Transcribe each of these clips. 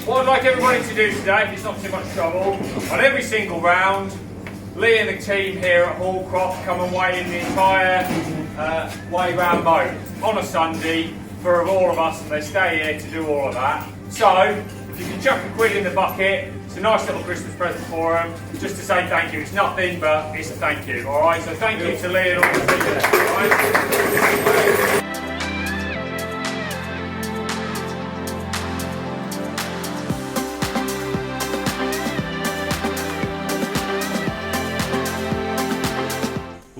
What I'd like everybody to do today, if it's not too much trouble, on every single round, Lee and the team here at Hallcroft come and weigh in the entire weigh round boat on a Sunday for all of us, and they stay here to do all of that. So, if you can chuck a quid in the bucket, it's a nice little Christmas present for them, just to say thank you. It's nothing, but it's a thank you, alright? So thank you to Lee and all the team there, alright?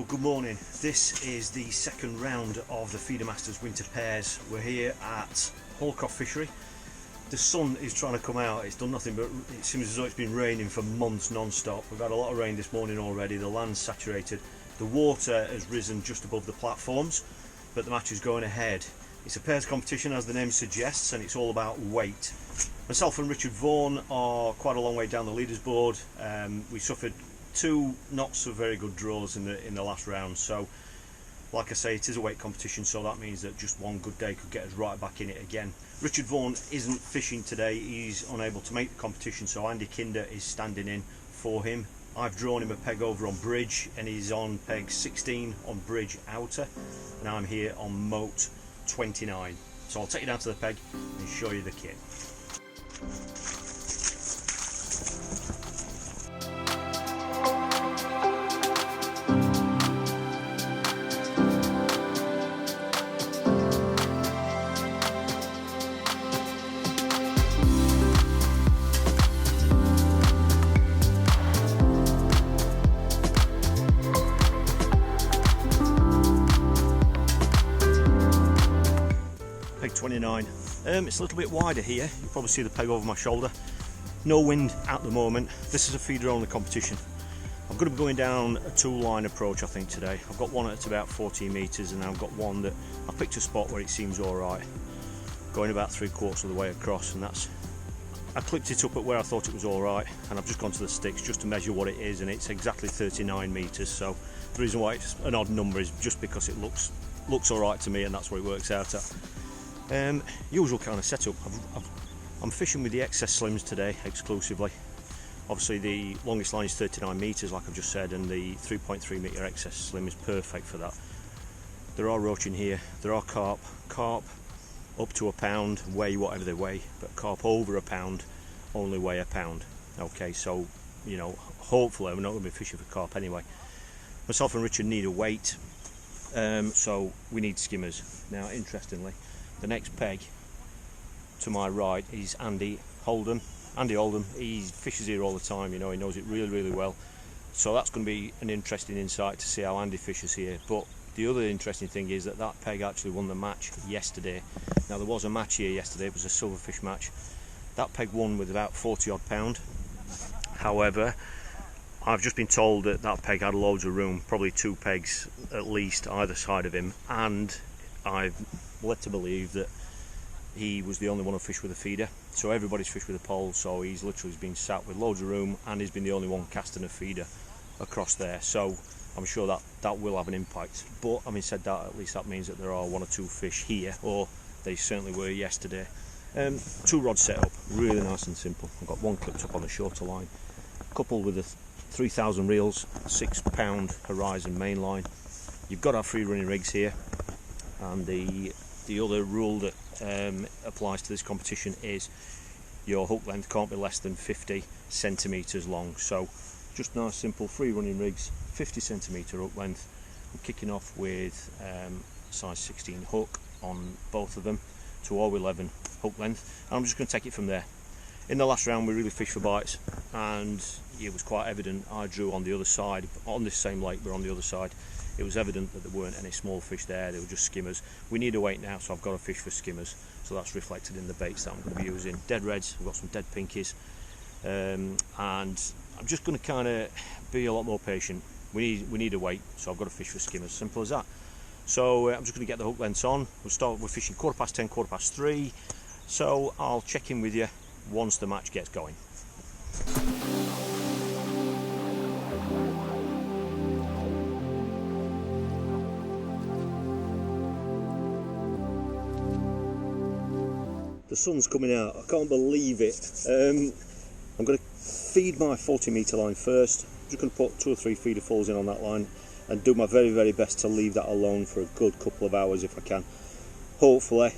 Good morning. This is the second round of the Feeder Masters Winter Pairs. We're here at Hallcroft Fishery. The sun is trying to come out. It's done nothing but it seems as though it's been raining for months non-stop. We've had a lot of rain this morning already. The land's saturated. The water has risen just above the platforms, but the match is going ahead. It's a pairs competition, as the name suggests, and it's all about weight. Myself and Richard Vaughan are quite a long way down the leaders board. We suffered two not so very good draws in the last round, so like I say, it is a weight competition, so that means that just one good day could get us right back in it again. Richard Vaughan isn't fishing today. He's unable to make the competition, so Andy Kinder is standing in for him. I've drawn him a peg over on bridge, and he's on peg 16 on bridge outer, and I'm here on moat 29. So I'll take you down to the peg and show you the kit. Peg 29. It's a little bit wider here. You probably see the peg over my shoulder. No wind at the moment. This is a feeder only competition. I'm going to be going down a two-line approach, I think, today. I've got one at about 14 metres, and I've got one that I picked a spot where it seems alright, going about 3/4 of the way across, and I clipped it up at where I thought it was alright, and I've just gone to the sticks just to measure what it is, and it's exactly 39 metres. So the reason why it's an odd number is just because it looks alright to me, and that's what it works out at. Usual kind of setup. I'm fishing with the XS Slims today exclusively. Obviously the longest line is 39 metres, like I've just said, and the 3.3 metre XS Slim is perfect for that. There are roach in here, there are carp up to a pound weigh whatever they weigh, but carp over a pound only weigh a pound. Okay, so you know, hopefully we're not going to be fishing for carp anyway. Myself and Richard need a weight, so we need skimmers. Now interestingly, the next peg to my right is Andy Oldham. He fishes here all the time, you know, he knows it really, really well. So that's going to be an interesting insight to see how Andy fishes here. But the other interesting thing is that peg actually won the match yesterday. Now there was a match here yesterday, it was a silverfish match. That peg won with about 40 odd pound. However, I've just been told that peg had loads of room, probably two pegs at least either side of him, and I've led to believe that he was the only one who fished with a feeder. So everybody's fished with a pole, so he's literally been sat with loads of room, and he's been the only one casting a feeder across there. So I'm sure that will have an impact. But having said that, at least that means that there are one or two fish here, or they certainly were yesterday. Two rod setup, really nice and simple. I've got one clipped up on the shorter line, coupled with a 3000 reels, 6 pound Horizon main line. You've got our free running rigs here, and the other rule that applies to this competition is your hook length can't be less than 50 centimetres long. So just nice simple free running rigs, 50 centimetre hook length. I'm kicking off with size 16 hook on both of them to 0.11 hook length, and I'm just going to take it from there. In the last round we really fished for bites, and it was quite evident. I drew on the other side, on this same lake but on the other side. It was evident that there weren't any small fish there, they were just skimmers. We need a weight now, so I've got to fish for skimmers, so that's reflected in the baits that I'm going to be using. Dead reds, I've got some dead pinkies, and I'm just going to kind of be a lot more patient. We need a weight, so I've got to fish for skimmers, simple as that. So I'm just going to get the hook lengths on. We're fishing 10:15, 3:15, so I'll check in with you once the match gets going. The sun's coming out, I can't believe it. I'm going to feed my 40 metre line first. I'm just going to put 2 or 3 feeder fulls in on that line and do my very, very best to leave that alone for a good couple of hours if I can. Hopefully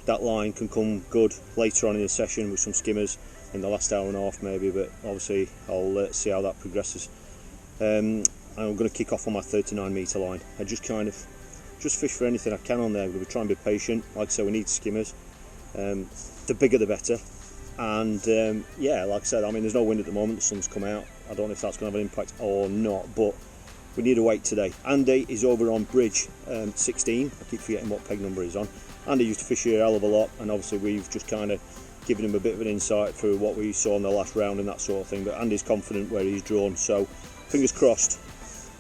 that line can come good later on in the session with some skimmers in the last hour and a half maybe, but obviously I'll see how that progresses. I'm going to kick off on my 39 metre line. I just fish for anything I can on there. We're going to try and be patient. Like I say, we need skimmers. The bigger the better. And yeah, like I said, I mean, there's no wind at the moment, the sun's come out. I don't know if that's going to have an impact or not, but we need a wait today. Andy is over on bridge 16. I keep forgetting what peg number he's on. Andy used to fish here a hell of a lot, and obviously we've just kind of given him a bit of an insight through what we saw in the last round and that sort of thing. But Andy's confident where he's drawn, so fingers crossed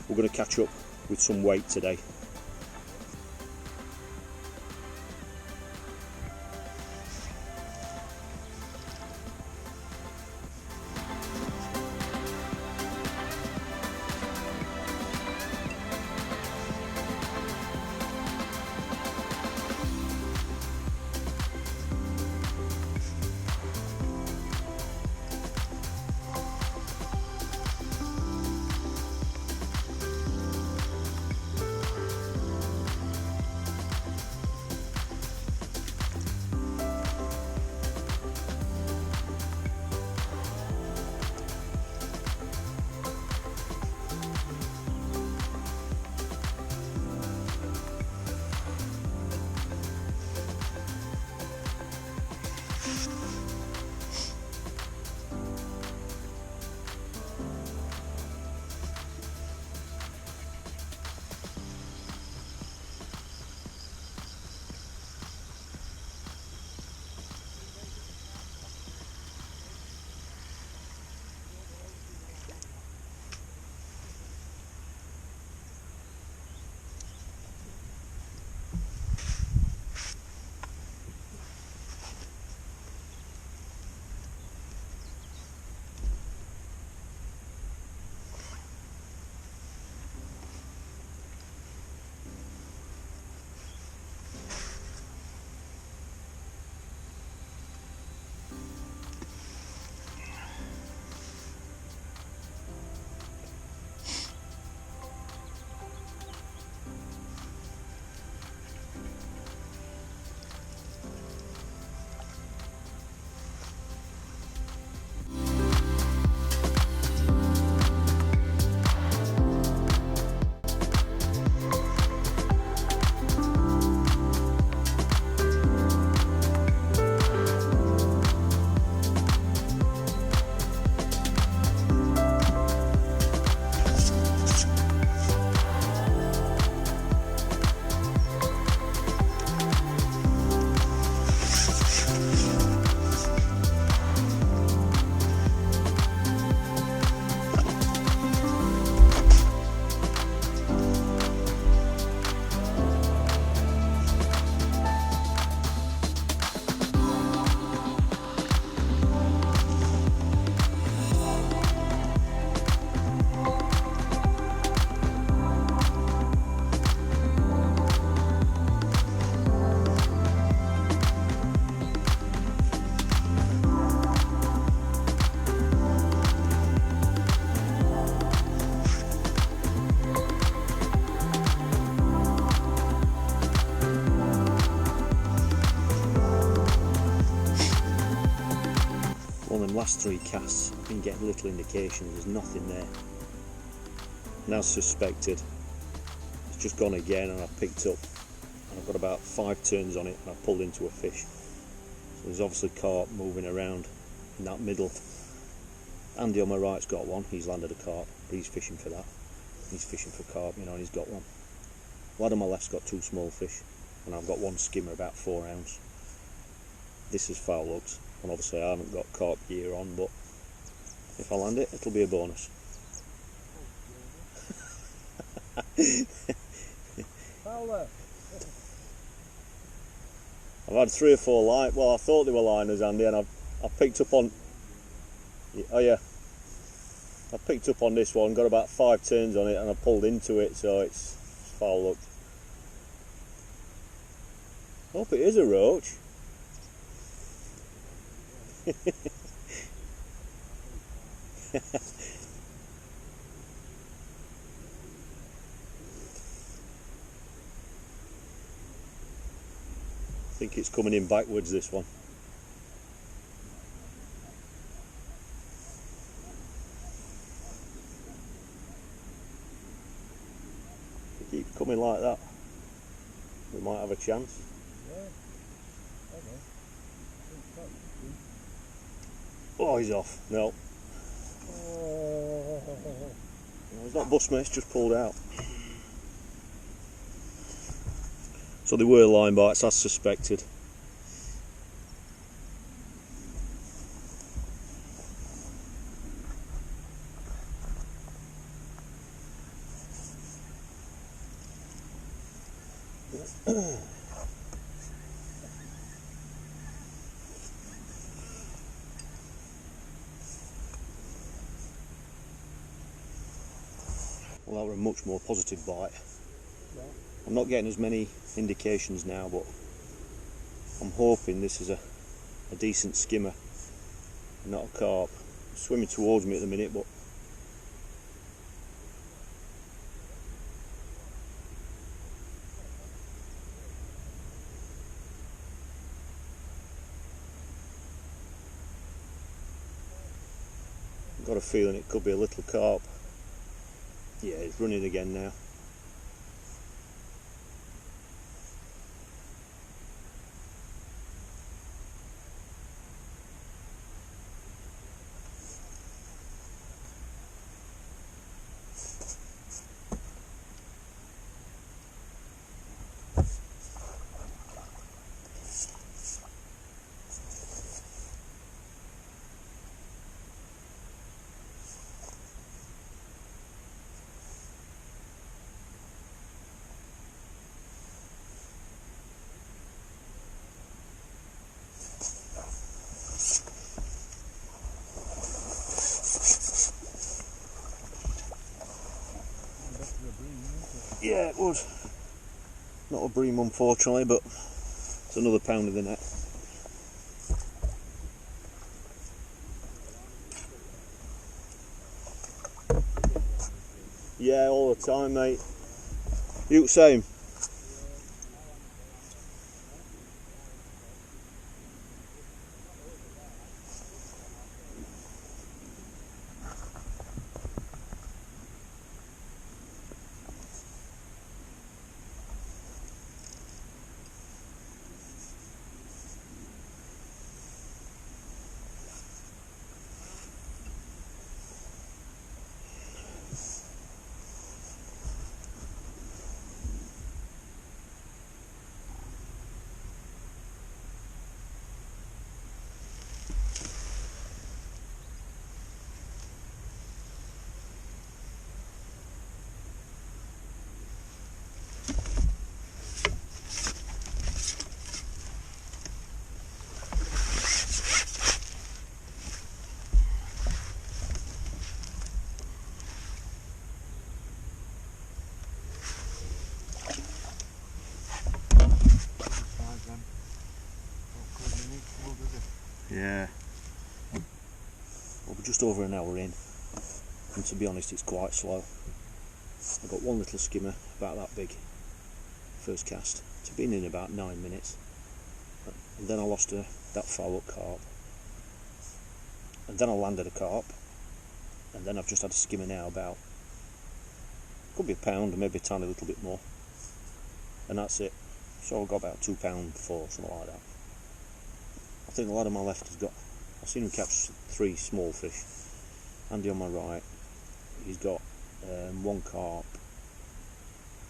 we're going to catch up with some weight today. Last 3 casts, I've been getting little indications, there's nothing there. And as suspected, it's just gone again, and I've picked up, and I've got about 5 turns on it, and I've pulled into a fish. So there's obviously carp moving around in that middle. Andy on my right's got one, he's landed a carp, but he's fishing for that. He's fishing for carp, you know, and he's got one. Lad on my left's got 2 small fish, and I've got 1 skimmer about 4 ounce. This is foul looks. And obviously I haven't got carp gear on, but if I land it, it'll be a bonus. I've had 3 or 4 line. Well, I thought they were liners, Andy, and I've picked up on. Oh yeah, I picked up on this one. Got about 5 turns on it, and I pulled into it, so it's foul looked. I hope it is a roach. I think it's coming in backwards, this one. If it keeps coming like that, we might have a chance. Oh, he's off. No. No, he's not bust me, it's just pulled out. So they were line bites, as suspected. Well, that were a much more positive bite. I'm not getting as many indications now, but I'm hoping this is a decent skimmer, not a carp. It's swimming towards me at the minute, but I've got a feeling it could be a little carp. Yeah, it's running again now. Yeah, it would. Not a bream, unfortunately, but it's another pound in the net. Yeah, all the time, mate. You same? Yeah. Well, we're just over an hour in, and to be honest, it's quite slow. I got one little skimmer about that big, first cast. It's been in about 9 minutes, and then I lost that foul-up carp, and then I landed a carp, and then I've just had a skimmer now about, could be a pound, or maybe a tiny little bit more, and that's it. So I've got about £2 for something like that. I think the lad on my left has got, I've seen him catch 3 small fish. Andy on my right, he's got 1 carp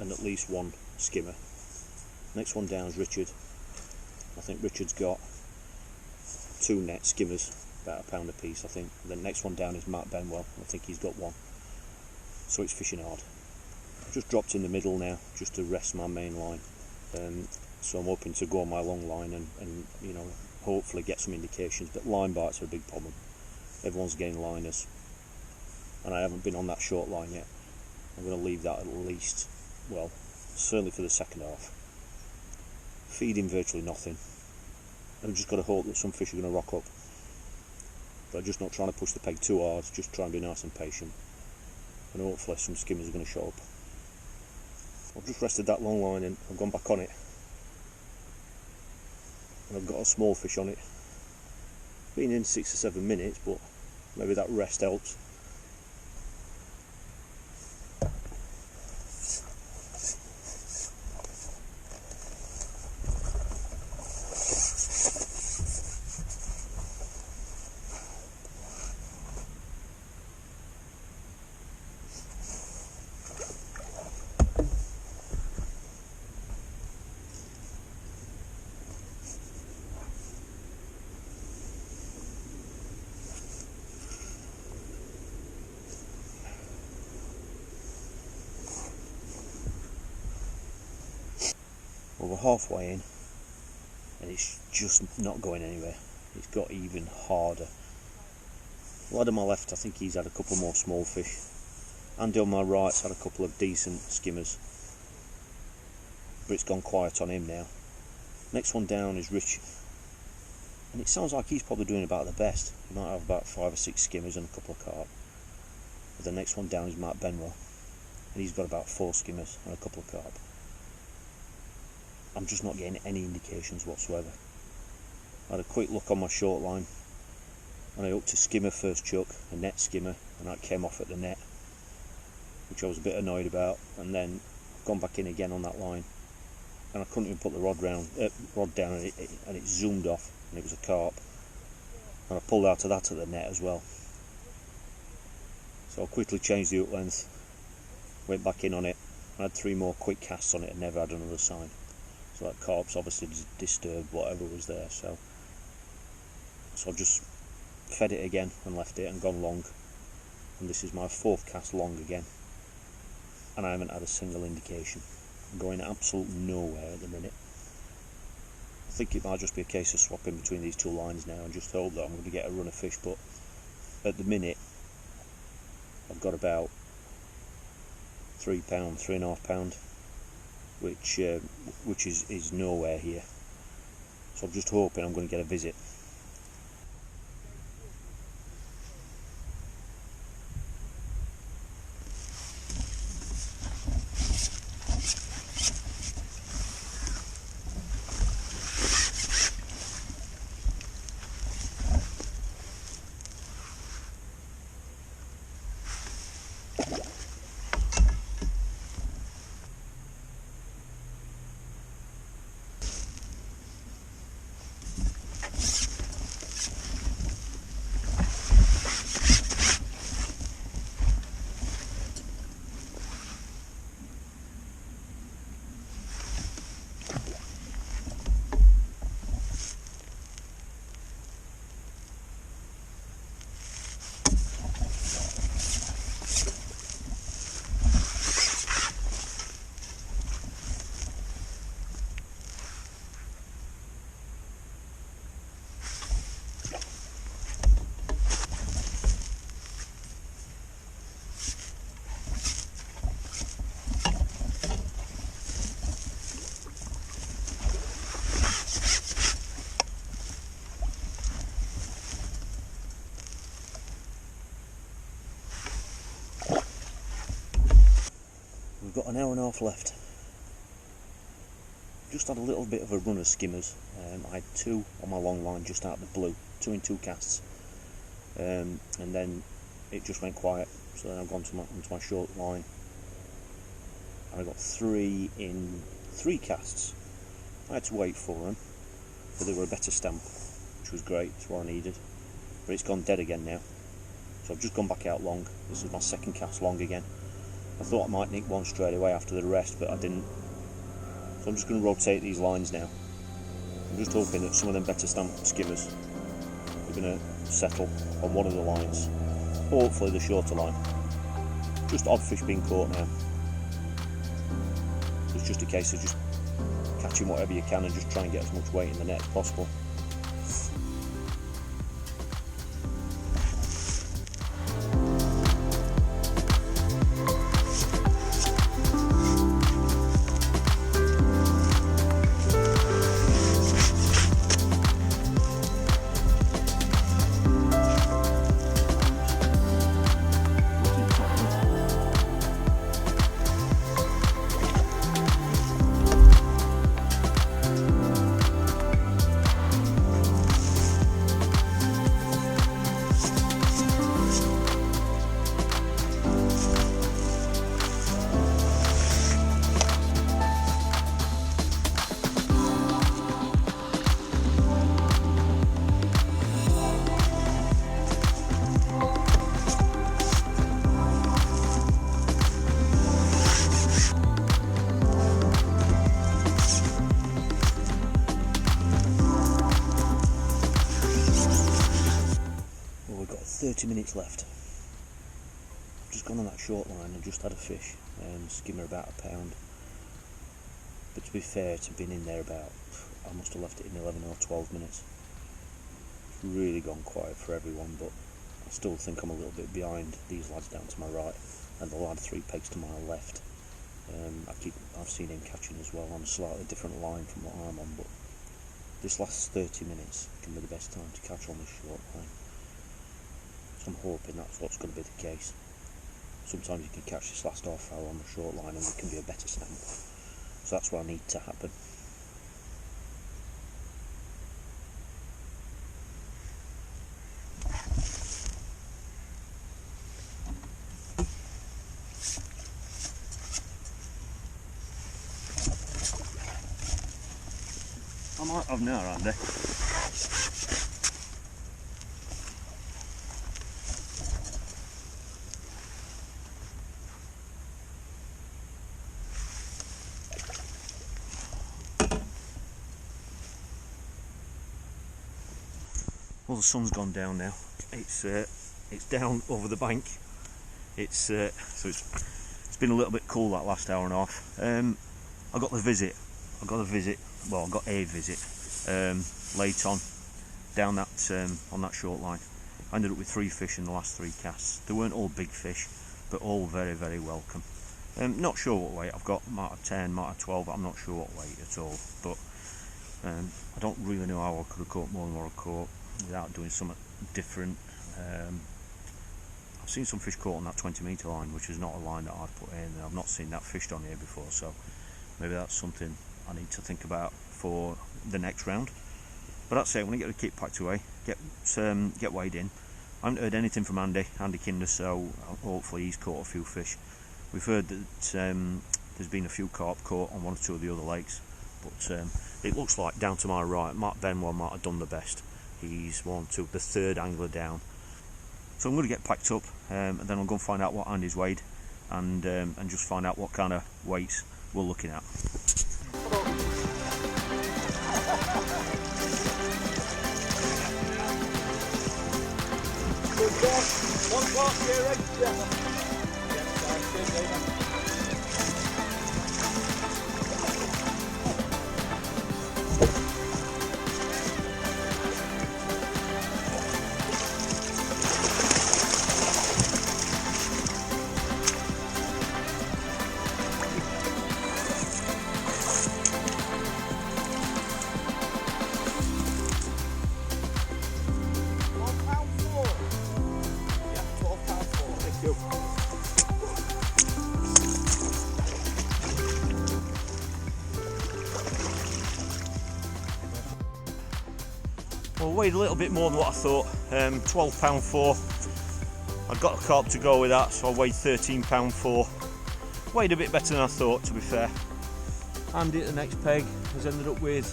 and at least 1 skimmer. Next one down is Richard. I think Richard's got 2 net skimmers, about £1 a piece I think. And then next one down is Matt Benwell, I think he's got 1. So it's fishing hard. I've just dropped in the middle now, just to rest my main line. So I'm hoping to go on my long line and you know, hopefully get some indications, but line bites are a big problem. Everyone's getting liners, and I haven't been on that short line yet. I'm going to leave that at least, well, certainly for the second half. Feeding virtually nothing. I've just got to hope that some fish are going to rock up. but I'm just not trying to push the peg too hard, just trying to be nice and patient, and hopefully some skimmers are going to show up. I've just rested that long line and I've gone back on it, and I've got a small fish on it. Been in 6 or 7 minutes, but maybe that rest helps. Well, we're halfway in and it's just not going anywhere. It's got even harder. The lad on my left, I think he's had a couple more small fish. Andy on my right's had a couple of decent skimmers, but it's gone quiet on him now. Next one down is Rich, and it sounds like he's probably doing about the best. He might have about 5 or 6 skimmers and a couple of carp. But the next one down is Mark Benwell, and he's got about 4 skimmers and a couple of carp. I'm just not getting any indications whatsoever. I had a quick look on my short line and I hooked a skimmer first chuck, a net skimmer, and that came off at the net, which I was a bit annoyed about, and then gone back in again on that line and I couldn't even put the rod down and it zoomed off, and it was a carp, and I pulled out of that at the net as well. So I quickly changed the hook length, went back in on it, I had 3 more quick casts on it and never had another sign. So that carp's obviously disturbed whatever was there, so I've just fed it again and left it and gone long, and this is my 4th cast long again, and I haven't had a single indication. I'm going absolute nowhere at the minute. I think it might just be a case of swapping between these 2 lines now and just hope that I'm going to get a run of fish, but at the minute I've got about £3, £3.5, which is nowhere here. So I'm just hoping I'm going to get a visit. We've got an hour and a half left. Just had a little bit of a run of skimmers. I had 2 on my long line just out of the blue, 2 in 2 casts, and then it just went quiet. So then I've gone to my short line, and I got 3 in 3 casts. I had to wait for them, but they were a better stamp, which was great. It's what I needed. But it's gone dead again now, so I've just gone back out long. This is my 2nd cast long again. I thought I might nick one straight away after the rest, but I didn't. So I'm just going to rotate these lines now. I'm just hoping that some of them better stamped skimmers are going to settle on one of the lines. Hopefully the shorter line. Just odd fish being caught now. It's just a case of just catching whatever you can and just try and get as much weight in the net as possible. we've got 30 minutes left. Just gone on that short line and just had a fish, skimmer about a pound. But to be fair, it's been in there about, I must have left it in 11 or 12 minutes. It's really gone quiet for everyone, but I still think I'm a little bit behind these lads down to my right and the lad 3 pegs to my left. I've seen him catching as well on a slightly different line from what I'm on, but this last 30 minutes can be the best time to catch on this short line. So I'm hoping that's what's going to be the case. Sometimes you can catch this last half hour on the short line and it can be a better stamp. So that's what I need to happen. I might have now, Andy. Well, the sun's gone down now. It's down over the bank. So it's been a little bit cool that last hour and a half. I got a visit late on down that on that short line. I ended up with 3 fish in the last 3 casts. They weren't all big fish, but all very, very welcome. Not sure what weight I've got. Might have 10, might have 12. I'm not sure what weight at all. But I don't really know how I could have caught more than what I caught without doing something different. I've seen some fish caught on that 20-metre line, which is not a line that I'd put in. I've not seen that fished on here before, so maybe that's something I need to think about for the next round. But that's it. When I get the kit packed away, get weighed in. I haven't heard anything from Andy Kinder, so hopefully he's caught a few fish. We've heard that there's been a few carp caught on 1 or 2 of the other lakes, but it looks like down to my right, Mark Benwell might have done the best. He's the 3rd angler down. So I'm going to get packed up, and then I'll go and find out what Andy's weighed, and just find out what kind of weights we're looking at. One glass here, Ed? Yeah. Well, weighed a little bit more than what I thought. £12.4. I got a carp to go with that, so I weighed £13.4. Weighed a bit better than I thought, to be fair. Andy at the next peg has ended up with,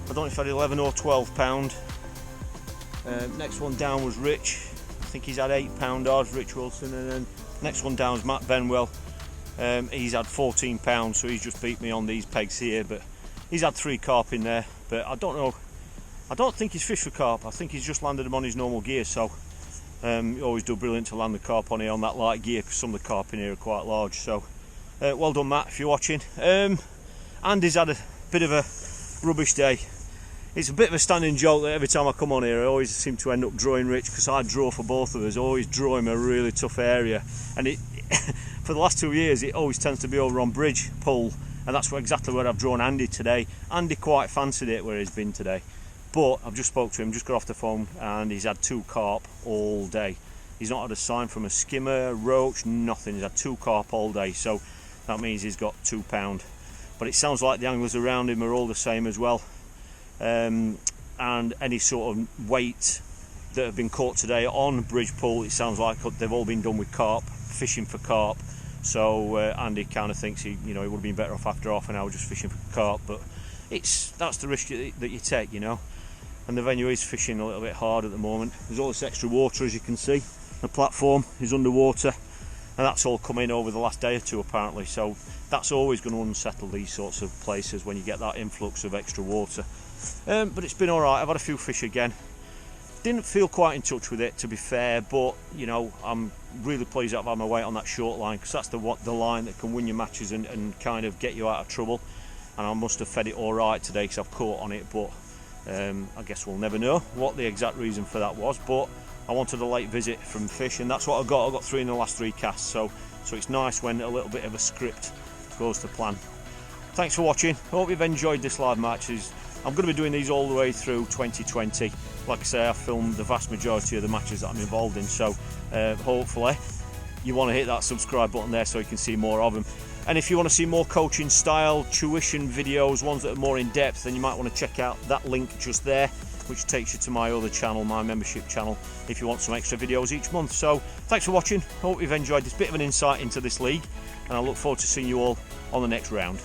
I don't know if I had 11 or 12 pound. Next one down was Rich. I think he's had 8 pound odds, Rich Wilson, and then next one down is Matt Benwell. He's had 14 pounds, so he's just beat me on these pegs here, but he's had 3 carp in there. But I don't know. I don't think he's fished for carp. I think he's just landed them on his normal gear. So you always do brilliant to land the carp on here on that light gear, because some of the carp in here are quite large. So well done, Matt, if you're watching. Andy's had a bit of a rubbish day. It's a bit of a standing joke that every time I come on here I always seem to end up drawing Rich, because I draw for both of us. I always draw him a really tough area, and it for the last 2 years it always tends to be over on bridge pull, and that's exactly where I've drawn Andy today. Andy quite fancied it where he's been today, but I've just spoke to him, just got off the phone, and he's had 2 carp all day. He's not had a sign from a skimmer, roach, nothing. He's had 2 carp all day, so that means he's got 2 pound. But it sounds like the anglers around him are all the same as well. And any sort of weight that have been caught today on bridge pull, it sounds like they've all been done with carp, fishing for carp. So Andy kind of thinks he would have been better off after half an hour just fishing for carp, but that's the risk that you take, you know. And the venue is fishing a little bit hard at the moment. There's all this extra water, as you can see. The platform is underwater, and that's all come in over the last day or 2 apparently. So that's always going to unsettle these sorts of places when you get that influx of extra water. But it's been alright. I've had a few fish again. Didn't feel quite in touch with it, to be fair, but you know, I'm really pleased that I've had my weight on that short line, because that's the line that can win your matches and kind of get you out of trouble. And I must have fed it all right today, because I've caught on it, but I guess we'll never know what the exact reason for that was. But I wanted a late visit from fish, and that's what I got. I got 3 in the last 3 casts, so it's nice when a little bit of a script goes to plan. Thanks for watching. Hope you've enjoyed this live matches. I'm going to be doing these all the way through 2020. Like I say, I've filmed the vast majority of the matches that I'm involved in, so hopefully you want to hit that subscribe button there so you can see more of them. And if you want to see more coaching style tuition videos, ones that are more in depth, then you might want to check out that link just there, which takes you to my other channel, my membership channel, if you want some extra videos each month. So thanks for watching. Hope you've enjoyed this bit of an insight into this league, and I look forward to seeing you all on the next round.